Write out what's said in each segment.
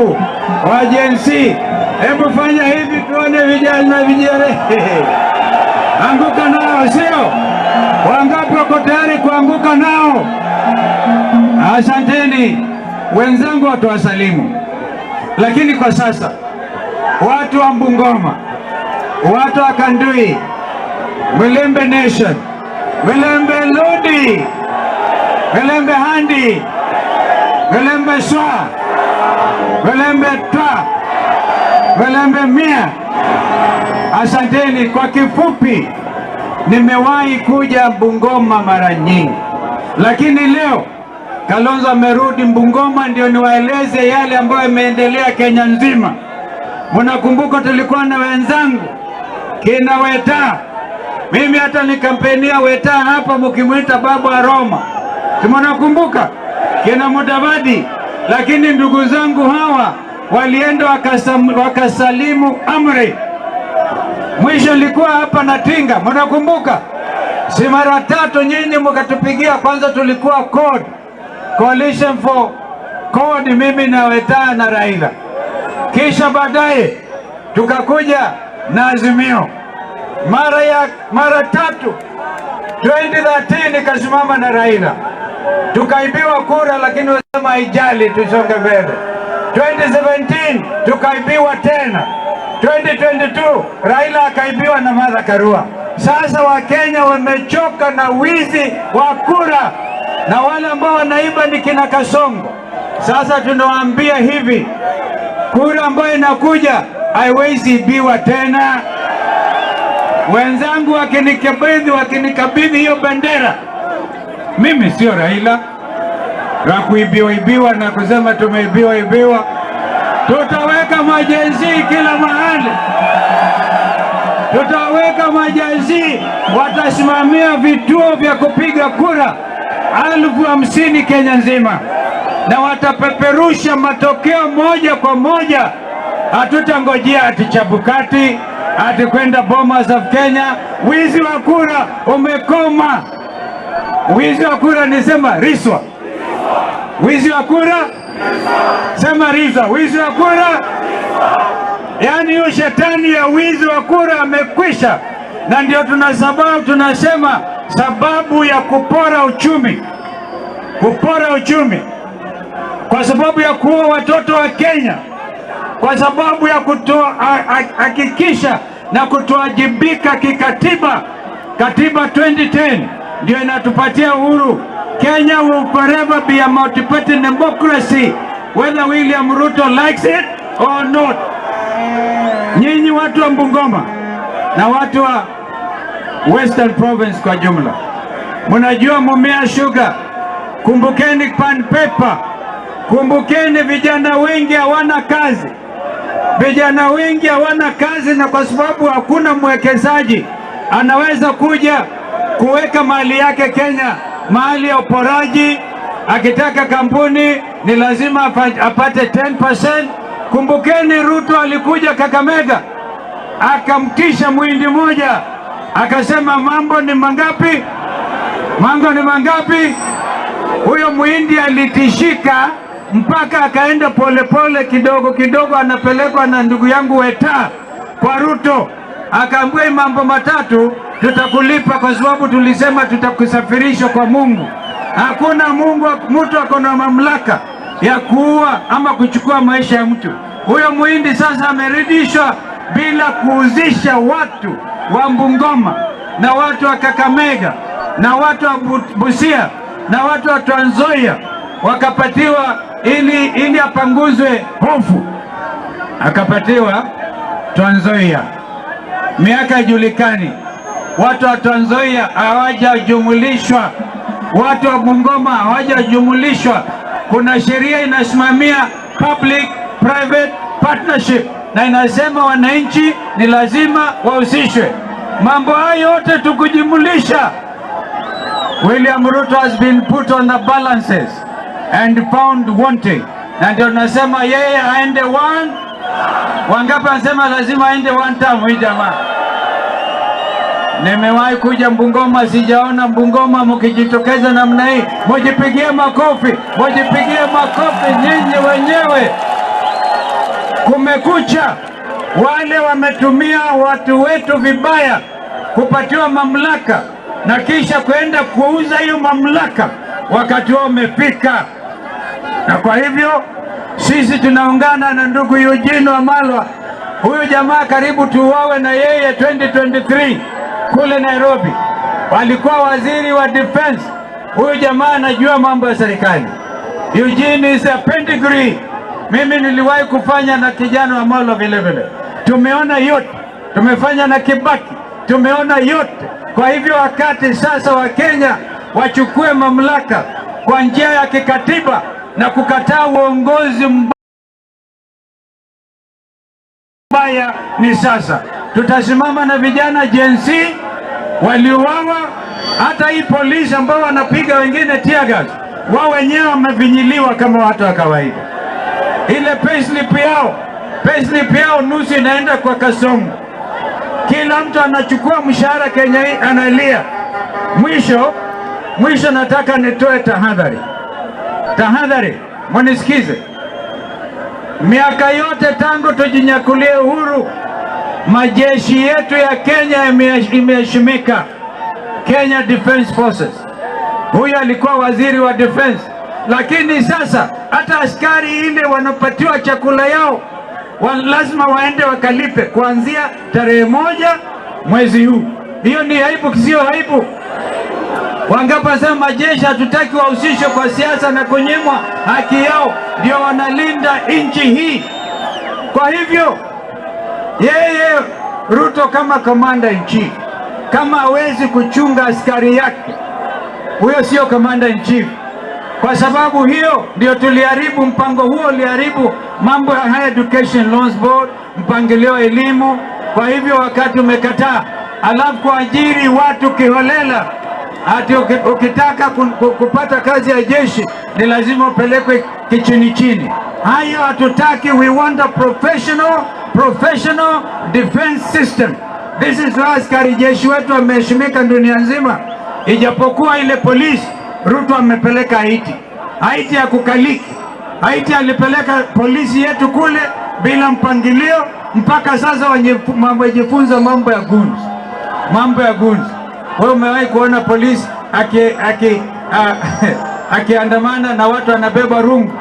wenzangu wa Gen Z, hebu fanya hivi tuone vijana na vijana. Anguka nao, sio? Wangapi wako tayari kuanguka nao? Asanteni wenzangu, watu wasalimu. Lakini kwa sasa watu wa Bungoma, watu wa Kandui, Mlembe Nation, Mlembe Lodi, Mlembe Handi, Mlembe Swa, Mlembe Twa, Mlembe Mia, asanteni. Kwa kifupi, nimewahi kuja Bungoma mara nyingi, lakini leo Kalonzo amerudi Bungoma ndio niwaeleze yale ambayo yameendelea Kenya nzima. Mnakumbuka tulikuwa na wenzangu kina Weta, mimi hata nikampenia Weta hapa mkimwita babu wa Roma, mnakumbuka kina Mudavadi. Lakini ndugu zangu hawa walienda wakasalimu amri. Mwisho nilikuwa hapa na Tinga, mnakumbuka? Si mara tatu nyinyi mkatupigia. Kwanza tulikuwa Coalition for Code, mimi na Weta na Raila, kisha baadaye tukakuja na Azimio. Mara tatu 2013 nikasimama na Raila, tukaibiwa kura, lakini wasema haijali, tusonge mbele. 2017 tukaibiwa tena. 2022 Raila akaibiwa na Martha Karua. Sasa Wakenya wamechoka na wizi wa kura, na wale ambao wanaiba ni kina Kasongo. Sasa tunawaambia hivi, kura ambayo inakuja haiwezi ibiwa tena. Wenzangu wakinikabidhi hiyo bendera, mimi sio Raila wa kuibiwa na kusema tumeibiwa. Tutaweka majenzi kila mahali, tutaweka majenzi, watasimamia vituo vya kupiga kura 50,000 Kenya nzima, na watapeperusha matokeo moja kwa moja. Hatutangojea ati Chebukati, ati kwenda Bomas of Kenya. Wizi wa kura umekoma. Wizi wa kura nisema riswa. Wizi wa kura sema riswa. Wizi wa kura, yaani hiyo shetani ya wizi wa kura amekwisha. Na ndio tunasema sababu ya kupora uchumi, kwa sababu ya kuua watoto wa Kenya, kwa sababu ya kutohakikisha na kutoajibika kikatiba. Katiba 2010 ndio inatupatia uhuru. Kenya will forever be a multi-party democracy whether William Ruto likes it or not. Nyinyi watu wa Bungoma na watu wa Western Province kwa jumla, mnajua Mumia Sugar, kumbukeni pan paper, kumbukeni vijana wengi hawana kazi. Vijana wengi hawana kazi, na kwa sababu hakuna mwekezaji anaweza kuja kuweka mali yake Kenya, mali ya uporaji. Akitaka kampuni ni lazima apate 10%. Kumbukeni Ruto alikuja Kakamega akamtisha muhindi moja, akasema mambo ni mangapi? Mango ni mangapi? Huyo muhindi alitishika mpaka akaenda polepole kidogo anapelekwa na ndugu yangu Weta kwa Ruto, akaambiwa mambo matatu tutakulipa, kwa sababu tulisema tutakusafirisha kwa Mungu. Hakuna mtu ako na mamlaka ya kuua ama kuchukua maisha ya mtu. Huyo muhindi sasa amerudishwa bila kuuzisha watu wa Bungoma na watu wa Kakamega na watu wa Busia na watu wa Trans Nzoia, wakapatiwa ili apanguzwe hofu, akapatiwa Trans Nzoia. Miaka ijulikani, watu wa Trans Nzoia hawajajumulishwa, watu wa Bungoma hawajajumulishwa. Kuna sheria inasimamia public private partnership na inasema wananchi ni lazima wahusishwe. Mambo hayo yote tukujumulisha, William Ruto has been put on the balances and found wanting, na ndio nasema yeye aende wangapi anasema lazima aende one term. Hii jamaa, nimewahi kuja Bungoma, sijaona Bungoma mkijitokeza namna hii. Mujipigie makofi nyinyi wenyewe. kumekucha. Wale wametumia watu wetu vibaya kupatiwa mamlaka na kisha kwenda kuuza hiyo mamlaka, wakati wao umefika. Na kwa hivyo sisi tunaungana na ndugu Eugene Wamalwa. Huyu jamaa karibu tuuawe na yeye 2023 kule Nairobi. Walikuwa waziri wa defense. Huyu jamaa anajua mambo ya serikali. Eugene is a pedigree. Mimi niliwahi kufanya na kijana Wamalwa vile vile. Tumeona yote. Tumefanya na Kibaki. Tumeona yote. Kwa hivyo wakati sasa wa Kenya wachukue mamlaka kwa njia ya kikatiba na kukataa uongozi mbaya ni sasa. Tutasimama na vijana Gen Z waliuawa, hata hii polisi ambao wanapiga wengine tear gas, wao wenyewe wamevinyiliwa kama watu wa kawaida. Ile payslip yao nusu inaenda kwa Kasongo. Kila mtu anachukua mshahara Kenya hii analia. Mwisho nataka nitoe tahadhari, munisikize. Miaka yote tangu tujinyakulie uhuru, majeshi yetu ya Kenya imeheshimika. Kenya Defense Forces. Huyu alikuwa waziri wa defense, lakini sasa hata askari ile wanapatiwa chakula yao lazima waende wakalipe kuanzia tarehe 1 mwezi huu. Hiyo ni aibu, sio aibu? Wangapa sema majeshi hatutaki wahusishwe kwa siasa na kunyimwa haki yao, ndio wanalinda nchi hii. Kwa hivyo yeye Ruto kama commander in chief, kama hawezi kuchunga askari yake, huyo sio commander in chief. Kwa sababu hiyo ndio tuliharibu mpango huo, uliharibu mambo ya Higher Education Loans Board, mpangilio elimu. Kwa hivyo wakati umekataa, alafu kuajiri watu kiholela, ati ukitaka kupata kazi ya jeshi ni lazima upelekwe kichini. Hayo hatutaki. We want a professional defense system. This is why askari jeshi wetu wameheshimika dunia nzima, ijapokuwa ile polisi Ruto amepeleka Haiti ya kukaliki. Haiti alipeleka polisi yetu kule bila mpangilio, mpaka sasa wajifunza mambo ya guns. Wewe umewahi kuona polisi akiandamana na watu anabeba rungu?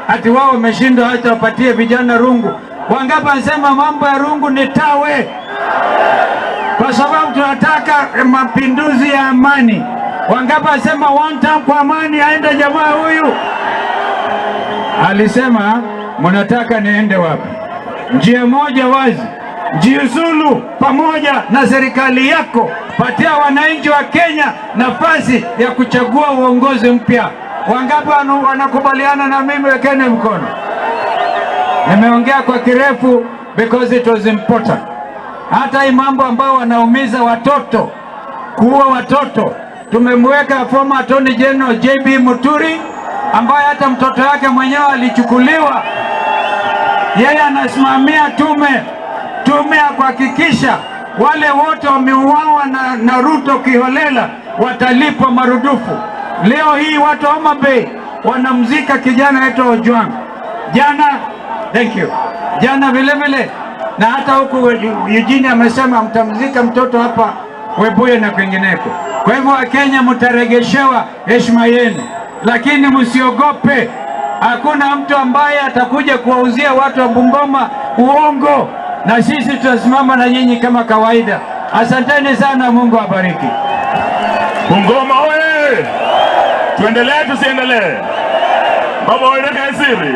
Ati wao wameshindwa hata wapatie vijana rungu. Wangapi anasema mambo ya rungu ni tawe? Kwa sababu tunataka mapinduzi ya amani. Wangapi anasema one time kwa amani? Aende jamaa huyu alisema, mnataka niende wapi? Njia moja wazi, jiuzulu pamoja na serikali yako. Patia wananchi wa Kenya nafasi ya kuchagua uongozi mpya. Wangapi wanakubaliana na mimi? Wekeni mkono. Nimeongea kwa kirefu because it was important. Hata hii mambo ambao wanaumiza watoto, kuua watoto, tumemweka former Attorney General JB Muturi ambaye hata mtoto wake mwenyewe alichukuliwa. Yeye anasimamia tume ya kuhakikisha wale wote wameuawa na Ruto kiholela watalipwa marudufu. Leo hii watu wa Homa Bay wanamzika kijana wetu Ojwang. Jana vile vile, na hata huku Eugene amesema mtamzika mtoto hapa Webuye na kwingineko. Kwa hivyo Wakenya mtaregeshewa heshima yenu, lakini msiogope. Hakuna mtu ambaye atakuja kuwauzia watu wa Bungoma uongo, na sisi tutasimama na nyinyi kama kawaida. Asanteni sana, Mungu awabariki. Bungoma oye! Tuendelee tusiendelee? Baba wewe kaisiri.